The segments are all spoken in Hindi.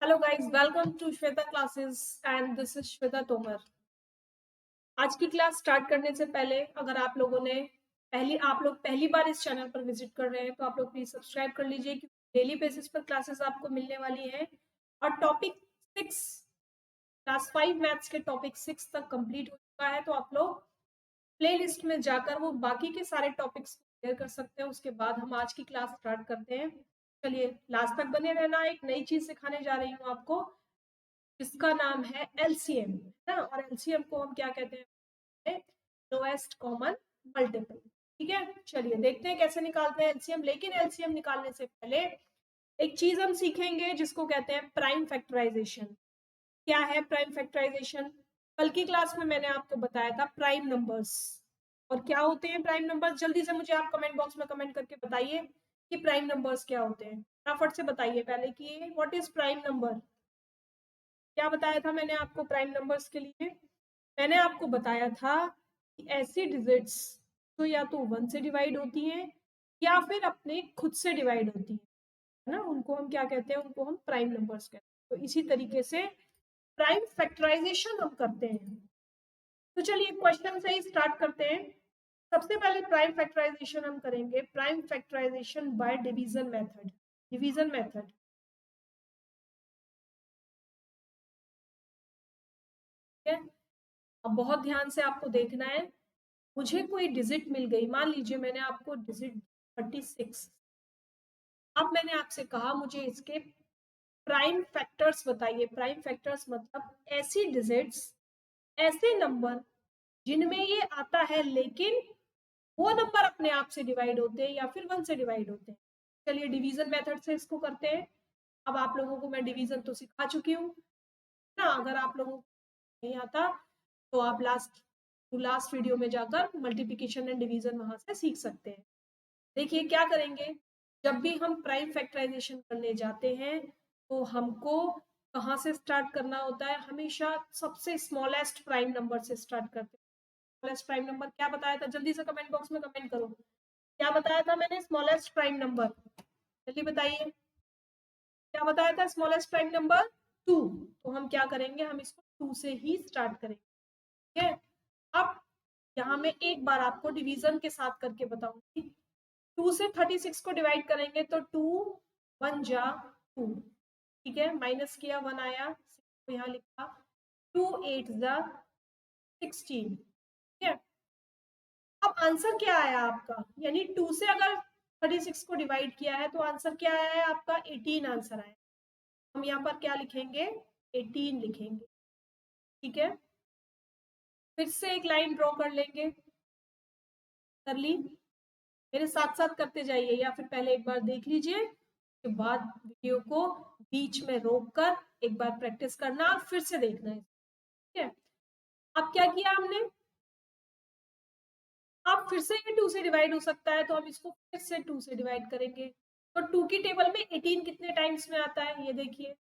Hello guys, welcome to Shweta classes and this is Shweta Tomar. आज की क्लास स्टार्ट करने से पहले अगर आप लोग पहली बार इस चैनल पर विजिट कर रहे हैं तो आप लोग प्लीज सब्सक्राइब कर लीजिए क्योंकि डेली बेसिस पर क्लासेस आपको मिलने वाली है। और टॉपिक 6 क्लास 5 मैथ्स के टॉपिक 6 तक कंप्लीट हो चुका है, तो आप लोग प्ले लिस्ट में जाकर वो बाकी के सारे टॉपिक्स क्लियर कर सकते हैं। उसके बाद हम आज की क्लास स्टार्ट करते हैं। चलिए लास्ट तक बने रहना। एक नई चीज सिखाने जा रही हूँ आपको, इसका नाम है एलसीएम, है ना। और एलसीएम को हम क्या कहते हैं? Lowest common multiple. ठीक है, चलिए देखते हैं कैसे निकालते हैं एलसीएम। लेकिन एलसीएम निकालने से पहले एक चीज हम सीखेंगे जिसको कहते हैं प्राइम फैक्टराइजेशन। क्या है प्राइम फैक्टराइजेशन? कल की क्लास में मैंने आपको बताया था प्राइम नंबर्स। और क्या होते हैं प्राइम नंबर्स? जल्दी से मुझे आप कमेंट बॉक्स में कमेंट करके बताइए कि प्राइम नंबर्स क्या होते हैं। फटाफट से बताइए पहले कि व्हाट इज प्राइम नंबर। क्या बताया था मैंने आपको प्राइम नंबर्स के लिए? मैंने आपको बताया था कि ऐसी डिजिट्स तो या तो 1 से डिवाइड होती हैं या फिर अपने खुद से डिवाइड होती है ना, उनको हम क्या कहते हैं? उनको हम प्राइम नंबर्स कहते हैं। तो इसी तरीके से प्राइम फैक्टराइजेशन हम करते हैं। तो चलिए क्वेश्चन से ही स्टार्ट करते हैं। सबसे पहले प्राइम फैक्टराइजेशन हम करेंगे, prime factorisation by division method. Division method, ठीक है। अब बहुत ध्यान से आपको देखना है। मुझे कोई डिजिट मिल गई, मान लीजिए मैंने आपको डिजिट 36। अब मैंने आपसे कहा मुझे इसके प्राइम फैक्टर्स बताइए। प्राइम फैक्टर्स मतलब ऐसी डिजिट्स, ऐसे नंबर जिनमें ये आता है लेकिन वो नंबर अपने आप से डिवाइड होते हैं या फिर 1 से डिवाइड होते हैं। चलिए डिवीजन मेथड से इसको करते हैं। अब आप लोगों को मैं डिवीजन तो सिखा चुकी हूँ ना। अगर आप लोगों को नहीं आता तो आप लास्ट वीडियो में जाकर मल्टीप्लिकेशन एंड डिवीजन वहां से सीख सकते हैं। देखिए क्या करेंगे, जब भी हम प्राइम फैक्टराइजेशन करने जाते हैं तो हमको कहाँ से स्टार्ट करना होता है? हमेशा सबसे स्मॉलेस्ट प्राइम नंबर से स्टार्ट करते हैं। स्मॉलेस्ट प्राइम नंबर क्या बताया था? जल्दी से कमेंट बॉक्स में कमेंट करो। क्या बताया था मैंने? स्मॉलेस्ट प्राइम नंबर, जल्दी बताइए क्या बताया था? Smallest prime number 2। तो हम क्या करेंगे? हम इसको 2 से ही स्टार्ट करेंगे, ठीक है। अब यहाँ मैं एक बार आपको डिवीजन के साथ करके बताऊंगी। 2 से 36 को डिवाइड करेंगे तो 2 1 जा 2, ठीक है। माइनस किया 1 आया, 6 को यहाँ लिखा। 2 8 जा 16, ठीक है। अब आंसर क्या आया आपका? यानी 2 से अगर 36 को डिवाइड किया है तो आंसर क्या आया है आपका? 18 आंसर आया। हम यहाँ पर क्या लिखेंगे? 18 लिखेंगे, ठीक है। फिर से एक लाइन ड्रॉ कर लेंगे। कर ली? मेरे साथ साथ करते जाइए या फिर पहले एक बार देख लीजिए, उसके बाद वीडियो को बीच में रोक कर एक बार प्रैक्टिस करना और फिर से देखना है, ठीक है। अब क्या किया हमने? अब फिर से ये 2 से डिवाइड हो सकता है तो हम इसको फिर से 2 से डिवाइड करेंगे। तो 2 की टेबल में 18 कितने टाइम्स में आता है? ये देखिए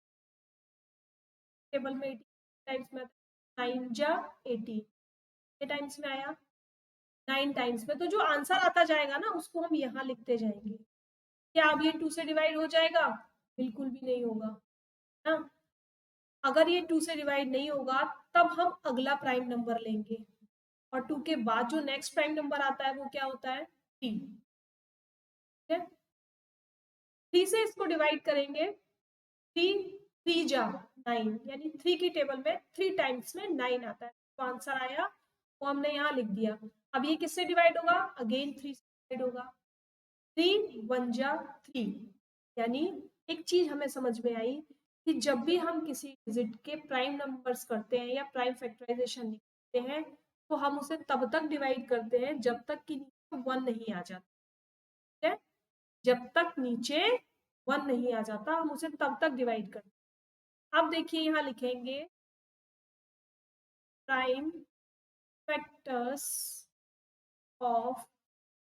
टेबल में 18 टाइम्स में आता है। 9 जा 18 कितने टाइम्स में आया? 9 टाइम्स में। तो जो आंसर आता जाएगा ना उसको हम यहाँ लिखते जाएंगे। क्या अब ये 2 से डिवाइड हो जाएगा? बिल्कुल भी नहीं होगा ना। अगर ये 2 से डिवाइड नहीं होगा तब हम अगला प्राइम नंबर लेंगे और 2 के बाद जो नेक्स्ट प्राइम नंबर आता है वो क्या होता है? 3, ठीक है। 3 से इसको डिवाइड करेंगे। 3 3 जा 9, यानी 3 की टेबल में 3 टाइम्स में 9 आता है। तो आंसर आया वो हमने यहाँ लिख दिया। अब ये किससे डिवाइड होगा? अगेन 3 से डिवाइड होगा। 3 1 जा 3, यानी एक चीज हमें समझ में आई कि जब भी हम किसी डिजिट के प्राइम नंबर्स करते हैं या प्राइम फैक्टराइजेशन निकालते हैं तो हम उसे तब तक डिवाइड करते हैं जब तक कि नीचे 1 नहीं आ जाता, ठीक है। जब तक नीचे 1 नहीं आ जाता हम उसे तब तक डिवाइड करते हैं। अब देखिए यहाँ लिखेंगे प्राइम फैक्टर्स ऑफ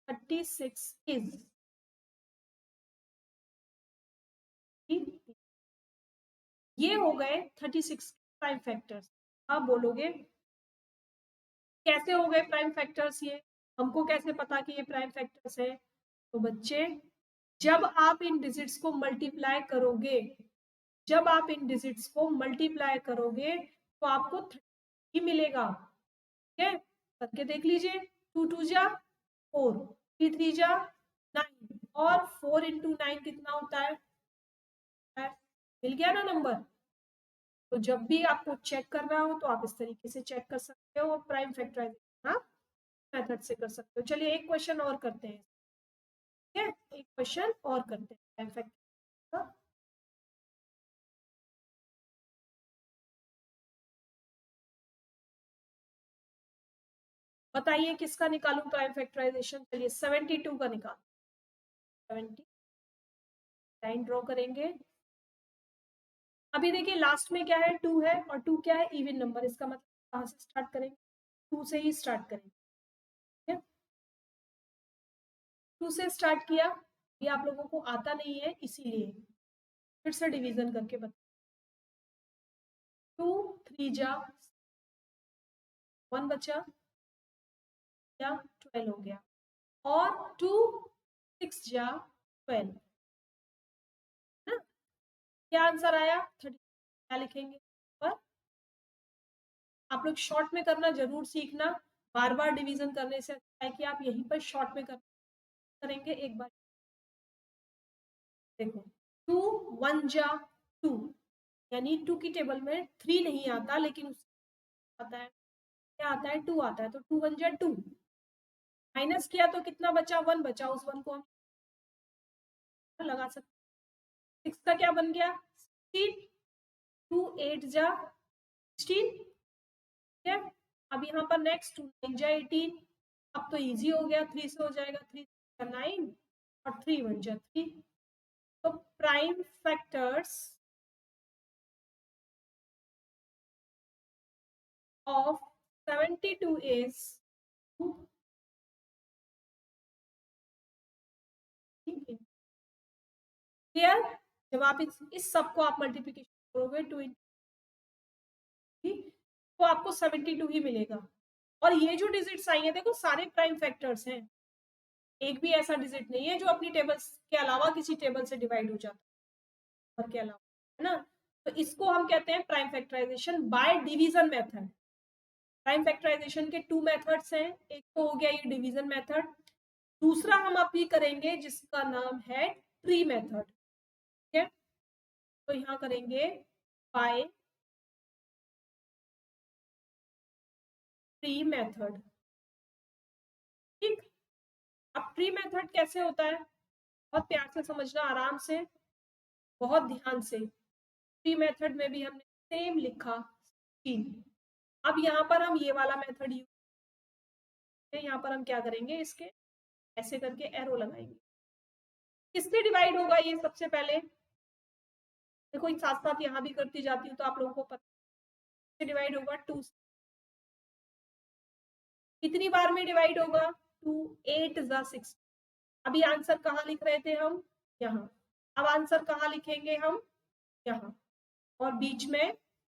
36 इज, ये हो गए 36 प्राइम फैक्टर्स। आप बोलोगे कैसे हो गए प्राइम फैक्टर्स? ये हमको कैसे पता कि ये प्राइम फैक्टर्स है? तो बच्चे जब आप इन डिजिट्स को मल्टीप्लाई करोगे, जब आप इन डिजिट्स को मल्टीप्लाई करोगे तो आपको 30 मिलेगा। ठीक है, करके देख लीजिए। 2 2 जा 4, 3 3 जा 9, और 4 इंटू 9 कितना होता है? मिल गया ना नंबर। तो जब भी आपको चेक करना हो तो आप इस तरीके से चेक कर सकते हो, प्राइम फैक्टराइजेशन आप मेथड से कर सकते हो। चलिए एक क्वेश्चन और करते हैं। ठीक है, एक क्वेश्चन और करते हैं प्राइम फैक्टराइजेशन का। बताइए किसका निकालूं प्राइम फैक्टराइजेशन? चलिए 72 का निकाल। 70 लाइन ड्रॉ करेंगे। अभी देखिए लास्ट में क्या है? 2 है, और 2 क्या है? Even number. इसका मतलब कहाँ से स्टार्ट करेंगे? 2 से ही स्टार्ट करेंगे। ठीक है, 2 से स्टार्ट किया। ये आप लोगों को आता नहीं है, इसीलिए फिर से डिवीजन करके बता। 2 3 जा 1 बचा, या 12 हो गया, और 2 6 जा 12 ना। क्या आंसर आया? 30। क्या लिखेंगे पर? आप लोग शॉर्ट में करना जरूर सीखना। बार बार डिवीजन करने से अच्छा है कि आप यहीं पर शॉर्ट में करेंगे। एक बार देखो, 2 1 जा 2, यानी 2 की टेबल में 3 नहीं आता, लेकिन उसमें आता है, क्या आता है? 2 आता है। तो 2 1 जा 2, माइनस किया तो कितना बचा? 1 बचा। उस 1 को हम लगा सकते। 6 का क्या बन गया? 16। 2 8 जा 16। ठीक है, अब यहाँ पर नेक्स्ट 2 9 जा 18। अब तो इजी हो गया, 3 से हो जाएगा। 3 9 और 3 1 जा 3। तो prime factors of 72 is 2। Clear? जब आप इस सब को आप मल्टीप्लीकेशन करोगे 2 तो आपको 72 ही मिलेगा। और ये जो डिजिट्स आई हैं, देखो सारे प्राइम फैक्टर्स हैं, एक भी ऐसा डिजिट नहीं है जो अपनी टेबल्स के अलावा किसी टेबल से डिवाइड हो जाता है, के अलावा, है ना। तो इसको हम कहते हैं prime factorisation by division method. Prime factorization के 2 मेथड्स हैं। एक तो हो गया ये डिवीजन मेथड, दूसरा हम अभी करेंगे जिसका नाम है ट्री मेथड। ठीक है, तो यहाँ करेंगे बाय ट्री मेथड। ठीक, अब ट्री मेथड कैसे होता है? बहुत प्यार से समझना, आराम से, बहुत ध्यान से। ट्री मेथड में भी हमने सेम लिखा 3। अब यहाँ पर हम ये वाला मेथड यूज, यहाँ पर हम क्या करेंगे? इसके ऐसे करके एरो लगाएंगे। किससे डिवाइड होगा ये? सबसे पहले देखो, साथ साथ यहाँ भी करती जाती हूँ तो आप लोगों को पता से डिवाइड होगा 2 से। कितनी बार में डिवाइड होगा? 2 8 जा 6। अभी आंसर कहाँ लिख रहे थे हम? यहाँ। अब आंसर कहाँ लिखेंगे हम? यहाँ। और बीच में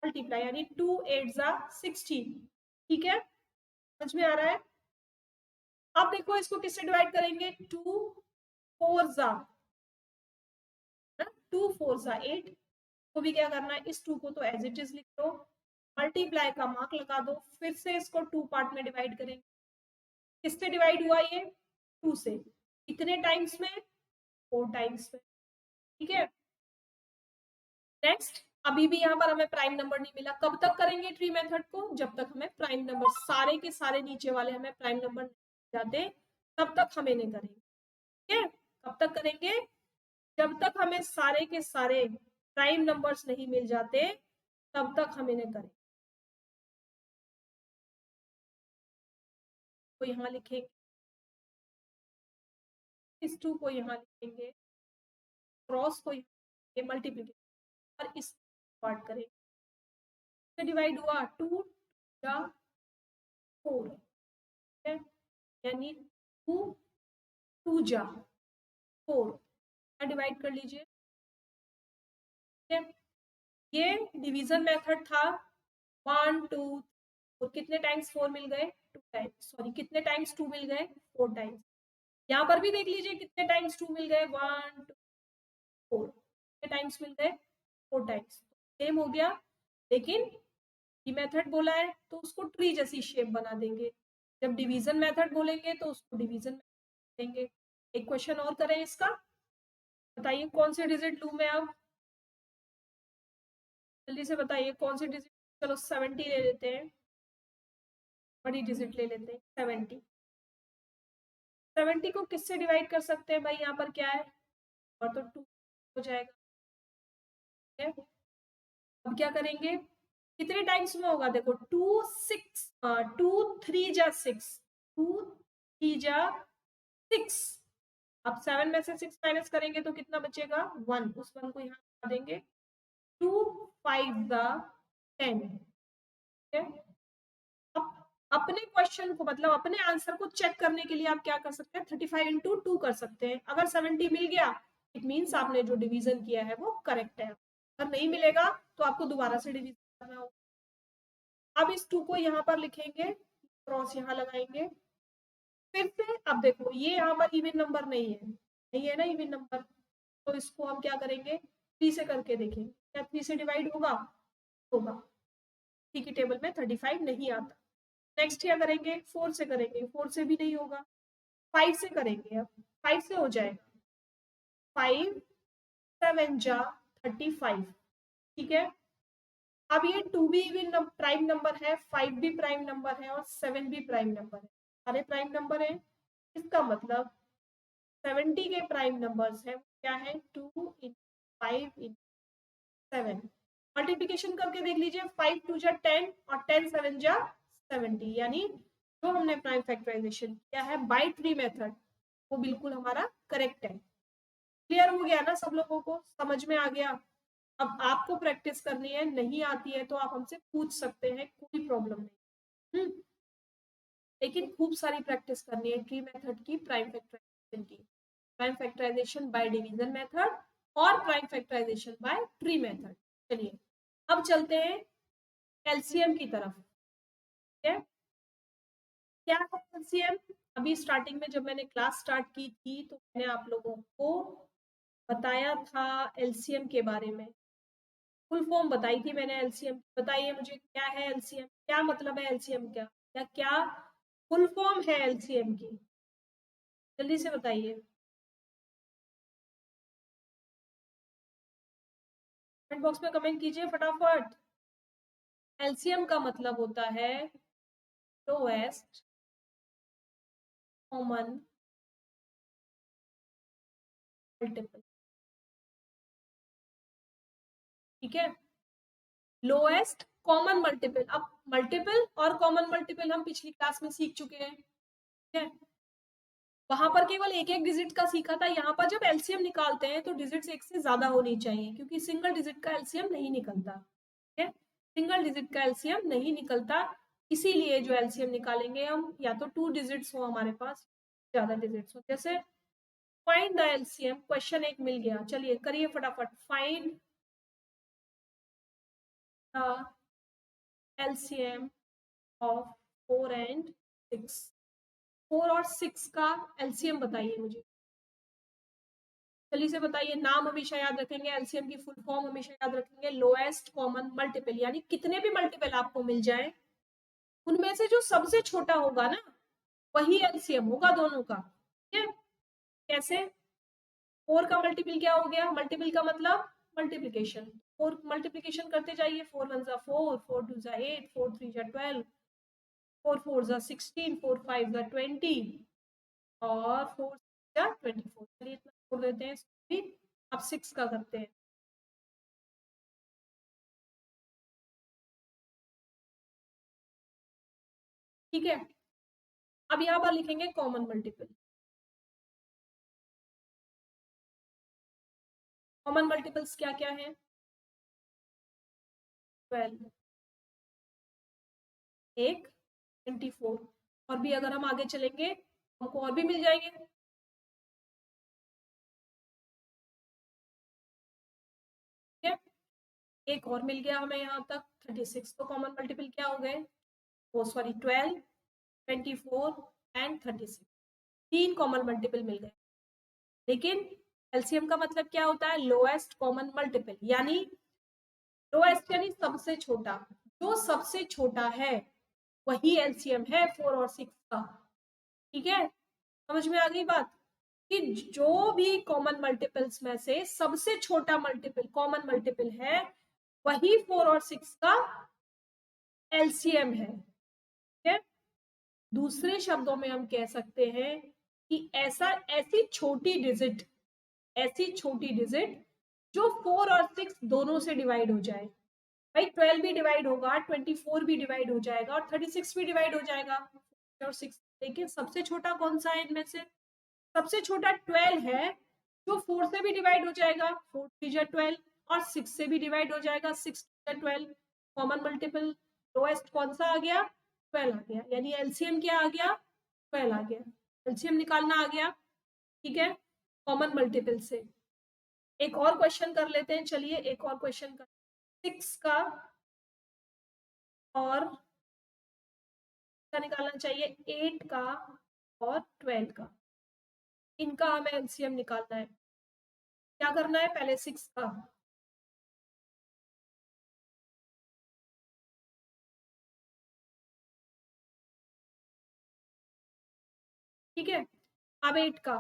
मल्टीप्लाई, यानी 2 8 जा 16। ठीक है, समझ में आ रहा है? अब देखो इसको किससे डिवाइड करेंगे? 2 4 जा 2 4 जा 8। तो भी क्या करना है? इस 2 को तो एज इट इज लिख दो, मल्टीप्लाई का मार्क लगा दो, फिर से इसको 2 पार्ट में डिवाइड करेंगे। किससे डिवाइड हुआ ये? 2 से। कितने टाइम्स में? 4 टाइम्स में। ठीक है, नेक्स्ट। अभी भी यहाँ पर हमें प्राइम नंबर नहीं मिला। कब तक करेंगे ट्री मेथड को? जब तक हमें प्राइम नंबर, सारे के सारे नीचे वाले हमें प्राइम नंबर नहीं जाते, तब तक हमें नहीं करेंगे। ठीक है, कब तक करेंगे? जब तक हमें सारे के सारे प्राइम नंबर्स नहीं मिल जाते, तब तक हमें नहीं करें। तो यहाँ लिखेंगे, इस 2 को यहाँ लिखेंगे, क्रॉस को मल्टीप्लीकेशन, और इस पार्ट करें। डिवाइड हुआ 2 जा 4, है, यानी 2 2 जा 4, डिवाइड कर लीजिए। ठीक है, ये डिवीजन मेथड था। 1 2 और कितने टाइम्स 4 मिल गए? 2 टाइम्स। सॉरी, कितने टाइम्स 2 मिल गए? 4 टाइम्स। यहाँ पर भी देख लीजिए कितने टाइम्स 2 मिल गए? 1 2 4। कितने टाइम्स मिल गए? 4 टाइम्स, सेम हो गया। लेकिन ये मेथड बोला है तो उसको ट्री जैसी शेप बना देंगे, जब डिवीजन मेथड बोलेंगे तो उसको डिवीजन देंगे। एक क्वेश्चन और करें इसका, बताइए कौन से डिजिट लूं मैं अब, जल्दी से बताइए कौन सी डिजिट। चलो 70 ले लेते हैं, बड़ी डिजिट ले लेते हैं 70। 70 को किससे डिवाइड कर सकते हैं भाई, यहाँ पर क्या है, और तो 2 हो जाएगा। ठीक है, अब क्या करेंगे, कितने टाइम्स में होगा, देखो 2 6, 2 3 जा 6, 2 3 जा 6। अब 7 में से 6 माइनस करेंगे तो कितना बचेगा, 1, उस 1 को यहाँ लगा देंगे। 2 5 जा 10। ठीक है, अब अपने क्वेश्चन को मतलब अपने आंसर को चेक करने के लिए आप क्या कर सकते हैं, 35 इंटू 2 कर सकते हैं। अगर 70 मिल गया इट मीन्स आपने जो डिवीजन किया है वो करेक्ट है, अगर नहीं मिलेगा तो आपको दोबारा से डिवीजन करना होगा। अब इस 2 को यहाँ पर लिखेंगे, क्रॉस यहाँ लगाएंगे, फिर से अब देखो ये यहाँ पर इवन नंबर नहीं है ना इवन नंबर, तो इसको हम क्या करेंगे, 3 से करके देखेंगे, क्या 3 से डिवाइड होगा, होगा। 3 की टेबल में 35 नहीं आता। नेक्स्ट क्या करेंगे, 4 से करेंगे, 4 से भी नहीं होगा। 5 से करेंगे, अब 5 से हो जाएगा, 5 7 जा 35। ठीक है, अब ये 2 भी इवन प्राइम नंबर है, 5 भी प्राइम नंबर है और 7 भी प्राइम नंबर है, सारे प्राइम नंबर है। इसका मतलब 70 के प्राइम नंबर्स है क्या है, 2 × 5 × 7। मल्टीप्लीकेशन करके देख लीजिए, 5 2 जा 10 और 10 7 जा 70, यानी जो हमने प्राइम फैक्टराइजेशन किया है बाय ट्री मेथड वो बिल्कुल हमारा करेक्ट है। क्लियर हो गया ना, सब लोगों को समझ में आ गया। अब आपको प्रैक्टिस करनी है, नहीं आती है तो आप हमसे पूछ सकते हैं, कोई प्रॉब्लम नहीं। लेकिन खूब सारी प्रैक्टिस करनी है ट्री मेथड की, प्राइम फैक्टराइजेशन की, prime factorisation by division method और prime factorisation by tree method. चलिए अब चलते हैं एलसीएम की तरफ। ठीक है, क्या है एलसीएम, अभी स्टार्टिंग में जब मैंने क्लास स्टार्ट की थी तो मैंने आप लोगों को बताया था एलसीएम के बारे में, फुल फॉर्म बताई थी मैंने एलसीएम। बताइए मुझे क्या है एलसीएम, क्या मतलब है एलसीएम, क्या क्या क्या फुल फॉर्म है एलसीएम की, जल्दी से बताइए, कमेंट बॉक्स में कमेंट कीजिए फटाफट। एलसीएम का मतलब होता है लोएस्ट कॉमन मल्टीपल। ठीक है, लोएस्ट कॉमन मल्टीपल। अब मल्टीपल और कॉमन मल्टीपल हम पिछली क्लास में सीख चुके हैं। ठीक है, वहां पर केवल एक एक डिजिट का सीखा था, यहाँ पर जब एलसीएम निकालते हैं तो डिजिट्स एक से ज्यादा होनी चाहिए, क्योंकि सिंगल डिजिट का एलसीएम नहीं निकलता। ठीक है, सिंगल डिजिट का एलसीएम नहीं निकलता, इसीलिए जो एलसीएम निकालेंगे हम या तो 2 डिजिट्स हो हमारे पास, ज्यादा डिजिट्स हो। जैसे फाइंड द एलसीएम, क्वेश्चन एक मिल गया, चलिए करिए फटाफट, find the LCM of 4 and 6। 4 और 6 का एलसीएम बताइए मुझे, जल्दी से बताइए। नाम हमेशा याद रखेंगे, एलसीएम की फुल फॉर्म हमेशा याद रखेंगे, लोएस्ट कॉमन मल्टीपल, यानी कितने भी मल्टीपल आपको मिल जाए उनमें से जो सबसे छोटा होगा ना वही एलसीएम होगा दोनों का। ठीक है, कैसे, 4 का मल्टीपल क्या हो गया, मल्टीपल का मतलब मल्टीप्लीकेशन, 4 मल्टीप्लीकेशन करते जाइए, 4 1 जा 4, 4 2 जा 8, 4 3 जा 12, 4 4 जा 16, 4 5 जा 20 और 4 जा 24। चलिए इतना छोड़ देते हैं इसको भी, अब 6 का करते हैं। ठीक है, अब यहाँ पर लिखेंगे कॉमन मल्टीपल। कॉमन मल्टीपल्स क्या क्या है, 12, एक 24, और भी अगर हम आगे चलेंगे हमको और भी मिल जाएंगे। ठीक है, एक और मिल गया हमें यहाँ तक 36, तो कॉमन मल्टीपल क्या हो गए, ओ सॉरी 12, 24 एंड 36, 3 कॉमन मल्टीपल मिल गए। लेकिन एलसीएम का मतलब क्या होता है, लोएस्ट कॉमन मल्टीपल, यानी लोएस्ट यानी सबसे छोटा, जो सबसे छोटा है वही एलसीएम है 4 और 6 का। ठीक है, समझ में आ गई बात कि जो भी कॉमन मल्टीपल्स में से सबसे छोटा मल्टीपल कॉमन मल्टीपल है वही 4 और 6 का एलसीएम है। ठीक है, दूसरे शब्दों में हम कह सकते हैं कि ऐसी छोटी डिजिट जो 4 और 6 दोनों से डिवाइड हो जाए। भाई 12 भी डिवाइड होगा, 24 भी डिवाइड हो जाएगा और 36 भी डिवाइड हो जाएगा और 6, लेकिन सबसे छोटा कौन सा है इनमें से? सबसे छोटा 12 है, जो 4 से भी डिवाइड हो जाएगा, 4 3 12, और 6 से भी डिवाइड हो जाएगा, 6 12। कॉमन मल्टीपल लोएस्ट कौन सा आ गया? 12 आ गया, यानी एलसीएम क्या आ गया? 12 आ गया। एलसीएम निकालना आ गया। ठीक है, कॉमन मल्टीपल से। एक और क्वेश्चन कर लेते हैं, चलिए एक और क्वेश्चन कर, 6 का और का निकालना चाहिए, 8 का और 12 का, इनका हमें एलसीएम निकालना है। क्या करना है? पहले 6 का, ठीक है, अब 8 का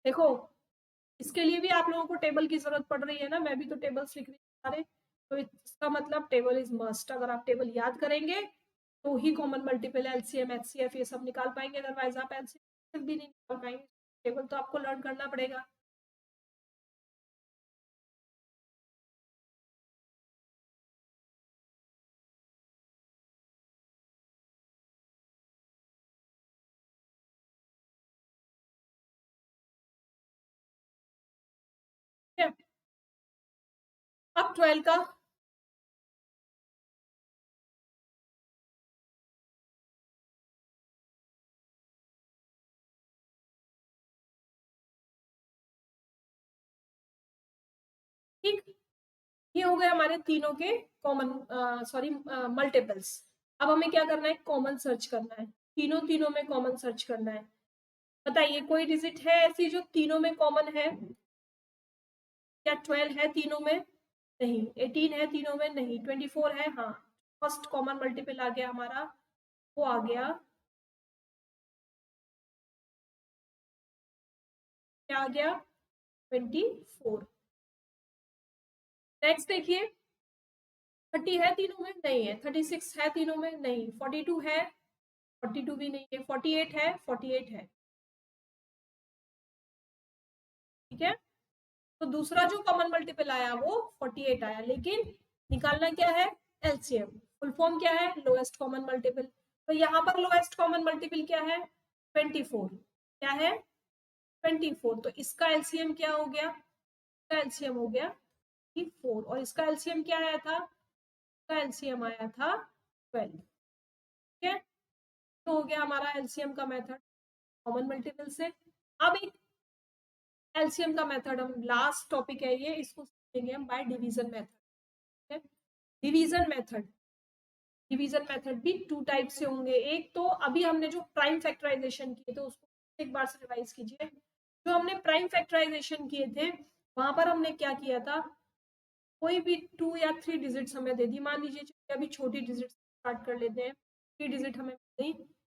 देखो, इसके लिए भी आप लोगों को टेबल की जरूरत पड़ रही है ना, मैं भी तो टेबल्स लिख रही हूँ सारे, तो इसका मतलब टेबल इज मस्ट। अगर आप टेबल याद करेंगे तो ही कॉमन मल्टीपल, एलसीएम, एचसीएफ ये सब निकाल पाएंगे, अदरवाइज आप एलसीएम भी नहीं निकाल पाएंगे। टेबल तो आपको लर्न करना पड़ेगा। ठीक है, अब 12 का, ठीक, ये हो गए हमारे तीनों के कॉमन, सॉरी, मल्टीपल्स। अब हमें क्या करना है? कॉमन सर्च करना है, तीनों तीनों में कॉमन सर्च करना है। बताइए कोई डिजिट है ऐसी जो तीनों में कॉमन है? क्या 12 है तीनों में? नहीं। 18 है तीनों में? नहीं। 24 है? हाँ। फर्स्ट कॉमन मल्टीपल आ गया हमारा, वो आ गया, क्या आ गया? 24। नेक्स्ट देखिए, 30 है तीनों में? नहीं है। 36 है तीनों में? नहीं। 42 है? 42 भी नहीं है। 48 है? 48 है। ठीक है, तो दूसरा जो कॉमन मल्टीपल आया वो 48 आया, लेकिन निकालना क्या है? एलसीएम। फुल फॉर्म क्या है? Lowest common multiple. तो यहाँ पर लोएस्ट कॉमन मल्टीपल क्या है? 24। क्या है? 24। तो इसका एलसीएम क्या हो गया? इसका एलसीएम हो गया 4, और इसका एलसीएम क्या आया था? इसका एलसीएम आया था 12। ठीक है, तो हो गया हमारा एलसीएम का मेथड कॉमन मल्टीपल से। अब एक एलसीएम का मेथड, हम लास्ट टॉपिक है ये, इसको सीखेंगे हम bye division method. Division method, division method भी टू टाइप से होंगे। एक तो अभी हमने जो प्राइम फैक्टराइजेशन किए थे उसको एक बार से रिवाइज कीजिए। जो हमने प्राइम फैक्टराइजेशन किए थे वहां पर हमने क्या किया था? कोई भी 2 या 3 डिजिट्स हमें दे दी, मान लीजिए अभी छोटी डिजिट स्टार्ट कर लेते हैं, 3 डिजिट हमें दी,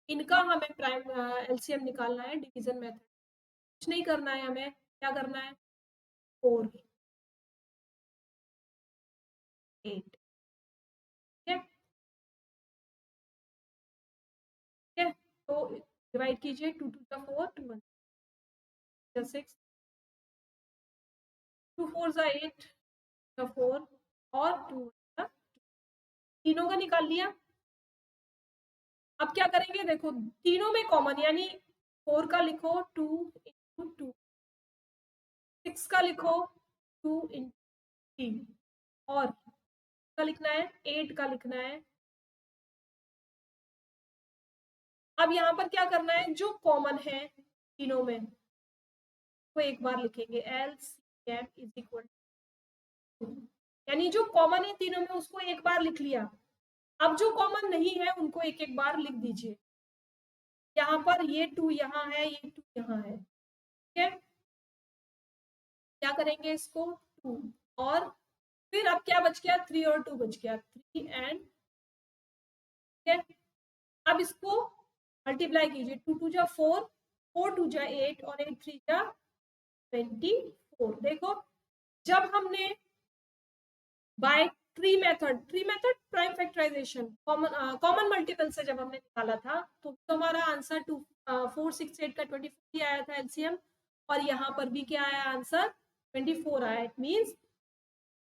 इनका हमें प्राइम एलसीएम निकालना है डिवीजन मेथड। कुछ नहीं करना है हमें, क्या करना है? 4 8। ठीक है, ठीक है, तो डिवाइड कीजिए, 2 2 जा 4, 2 1 जा 6, 2 4 जा 8 जा 4, और 2 जा, तीनों का निकाल लिया। अब क्या करेंगे? देखो तीनों में कॉमन, यानी 4 का लिखो 2 इंटू 2, 6 का लिखो 2 इंटू 3, और का लिखना है 8 का लिखना है। अब यहाँ पर क्या करना है? जो कॉमन है तीनों में वो एक बार लिखेंगे, L C M is equal, यानी जो कॉमन है तीनों में उसको एक बार लिख लिया। अब जो कॉमन नहीं है उनको एक एक बार लिख दीजिए। यहाँ पर ये 2 यहाँ है, ये 2 यहाँ है। ठीक है, क्या करेंगे? इसको 2 और फिर अब क्या बच गया, 3 और 2 बच गया, 3 एंड, ठीक है। अब इसको मल्टीप्लाई कीजिए, 2 टू जा 4, 4 टू जा 8 और 8 3 जा 24। देखो जब हमने by tree method prime factorization common multiple से जब हमने निकाला था तो हमारा आंसर 468 का 24 आया था एलसीएम, और यहाँ पर भी क्या आया आंसर, 24 आया। It means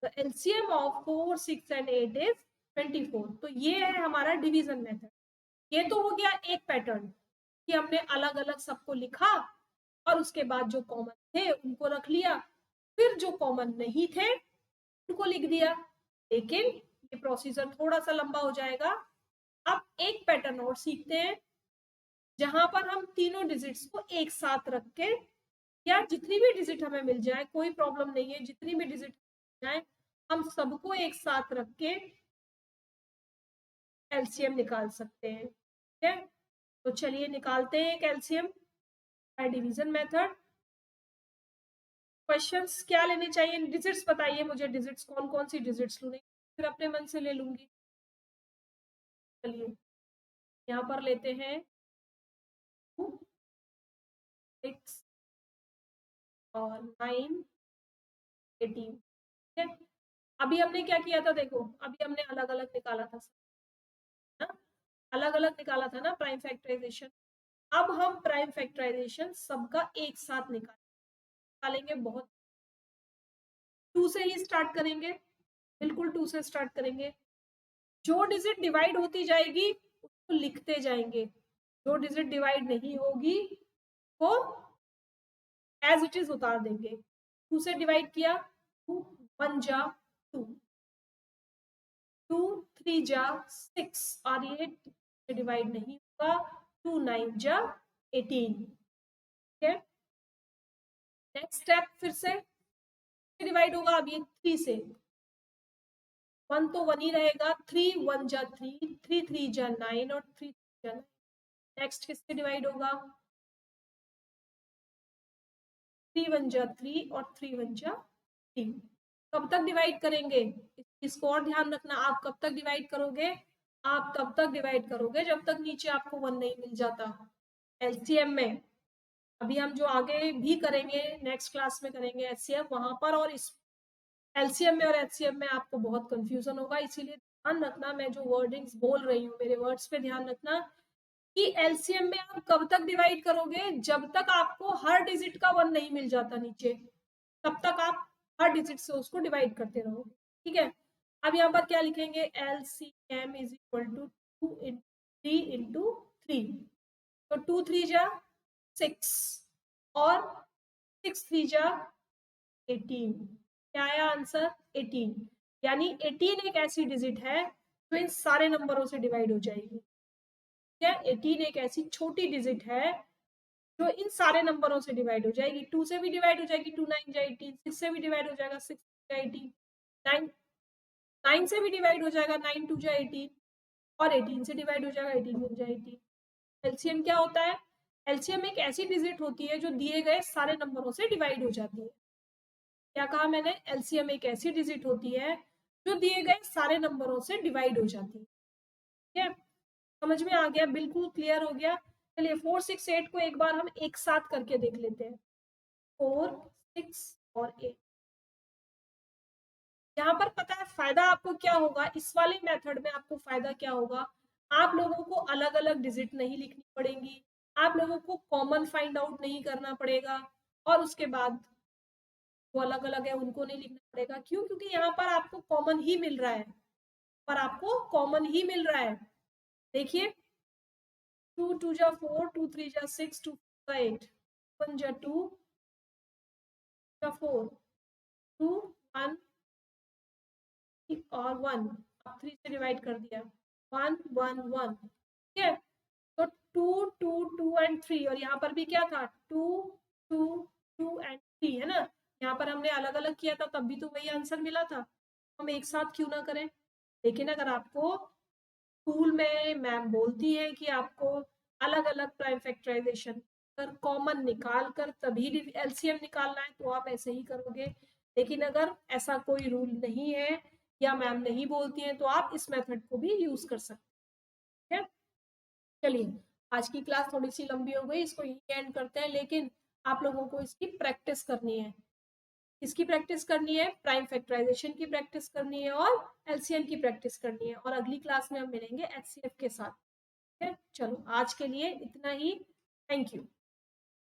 the LCM of 4, 6 and 8 is 24। तो ये है हमारा डिवीजन मेथड। ये तो हो गया एक पैटर्न कि हमने अलग अलग सबको लिखा और उसके बाद जो कॉमन थे उनको रख लिया, फिर जो कॉमन नहीं थे उनको लिख दिया। लेकिन ये प्रोसीजर थोड़ा सा लंबा हो जाएगा। अब एक पैटर्न और सीखते हैं जहां पर हम तीनों डिजिट्स को एक साथ रख के, या जितनी भी डिजिट हमें मिल जाए कोई प्रॉब्लम नहीं है, जितनी भी डिजिट मिल जाए हम सबको एक साथ रख के एलसीएम निकाल सकते हैं। ठीक है, तो चलिए निकालते हैं एक LCM bye division method. Questions क्या लेने चाहिए, डिजिट्स बताइए मुझे, डिजिट्स कौन कौन सी डिजिट्स लूँ, फिर अपने मन से ले लूंगी। चलिए यहाँ पर लेते हैं 2, 6 और 9, 18। ठीक है, अभी हमने क्या किया था, देखो अभी हमने अलग अलग निकाला था ना, अलग अलग निकाला था ना प्राइम फैक्टराइजेशन। अब हम प्राइम फैक्टराइजेशन सबका एक साथ निकालेंगे। बहुत 2 से ही स्टार्ट करेंगे, बिल्कुल 2 से स्टार्ट करेंगे। जो डिजिट डिवाइड होती जाएगी उसको लिखते जाएंगे, जो डिजिट डिवाइड नहीं होगी वो एज इट इज उतार देंगे। 2 से डिवाइड किया, 2 1 जा 2, 2 3 जा 6 और ये से डिवाइड नहीं होगा, 2 9 जा 18। ठीक है, नेक्स्ट स्टेप फिर से डिवाइड होगा, अब ये 3 से, 1 तो 1 ही रहेगा, 3 1 जा 3, 3 3 जा 9 और 3 जा 9। नेक्स्ट किससे डिवाइड होगा, 3 1 जा 3 और 3 1 जा 3। कब तक डिवाइड करेंगे, इसको और ध्यान रखना, आप कब तक डिवाइड करोगे, आप तब तक डिवाइड करोगे जब तक नीचे आपको 1 नहीं मिल जाता एलसीएम में। अभी हम जो आगे भी करेंगे नेक्स्ट क्लास में करेंगे एचसीएफ, वहां पर और इस एलसीएम में और एचसीएफ में आपको बहुत कंफ्यूजन होगा, इसीलिए ध्यान रखना, मैं जो वर्डिंग्स बोल रही हूँ मेरे वर्ड्स पे ध्यान रखना कि एलसीएम में आप कब तक डिवाइड करोगे, जब तक आपको हर डिजिट का 1 नहीं मिल जाता नीचे, तब तक आप हर डिजिट से उसको डिवाइड करते रहोगे। ठीक है, अब यहाँ पर क्या लिखेंगे, LCM इज इक्वल टू 2 × 3 × 3। तो 2 3 जा 6 और 6 3 जा 18। क्या आया आंसर, 18। यानी 18 एक ऐसी डिजिट है जो इन सारे नंबरों से डिवाइड हो जाएगी। क्या 18 एक ऐसी छोटी डिजिट है जो इन सारे नंबरों से डिवाइड हो जाएगी, 2 से भी डिवाइड हो जाएगी, 2 9 जा 18, 6 से भी डिवाइड हो जाएगा, 6 जा 18, 9 9 से भी डिवाइड हो जाएगा, 9 2 जा 18, और 18 से डिवाइड हो जाएगा, 18 1 जा 18। एलसीएम क्या होता है, एलसीएम एक ऐसी डिजिट होती है जो दिए गए सारे नंबरों से डिवाइड हो जाती है। क्या कहा मैंने, एलसीएम एक ऐसी डिजिट होती है जो दिए गए सारे नंबरों से डिवाइड हो जाती है। ठीक है, समझ में आ गया, बिल्कुल क्लियर हो गया। चलिए 4 6 8 को एक बार हम एक साथ करके देख लेते हैं, 4 6 और 8। यहाँ पर पता है फायदा आपको क्या होगा, इस वाले मेथड में आपको फायदा क्या होगा, आप लोगों को अलग अलग डिजिट नहीं लिखनी पड़ेंगी, आप लोगों को कॉमन फाइंड आउट नहीं करना पड़ेगा, और उसके बाद वो अलग अलग है उनको नहीं लिखना पड़ेगा। क्यों, क्योंकि यहाँ पर आपको कॉमन ही मिल रहा है, पर आपको कॉमन ही मिल रहा है। देखिए 2 2 जा 4, 2 3 जा 6, 2 4 जा 8, 1 जा 2 जा 4, 2 1 और 1, अब 3 से डिवाइड कर दिया, 1 1 1। ठीक है, तो 2 2 2 एंड 3, और यहाँ पर भी क्या था, 2 2 2 एंड 3 है ना। यहाँ पर हमने अलग अलग किया था तब भी तो वही आंसर मिला था, हम एक साथ क्यों ना करें। लेकिन अगर आपको स्कूल में मैम बोलती है कि आपको अलग अलग प्राइम फैक्टराइजेशन कर कॉमन निकाल कर तभी एलसीएम निकालना है, तो आप ऐसे ही करोगे। लेकिन अगर ऐसा कोई रूल नहीं है या मैम नहीं बोलती हैं तो आप इस मेथड को भी यूज कर सकते हैं। चलिए, आज की क्लास थोड़ी सी लंबी हो गई, इसको यही एंड करते हैं, लेकिन आप लोगों को इसकी प्रैक्टिस करनी है। इसकी प्रैक्टिस करनी है, प्राइम फैक्टराइजेशन की प्रैक्टिस करनी है और एलसीएम की प्रैक्टिस करनी है, और अगली क्लास में हम मिलेंगे एचसीएफ के साथ। ठीक है, चलो आज के लिए इतना ही। Thank you.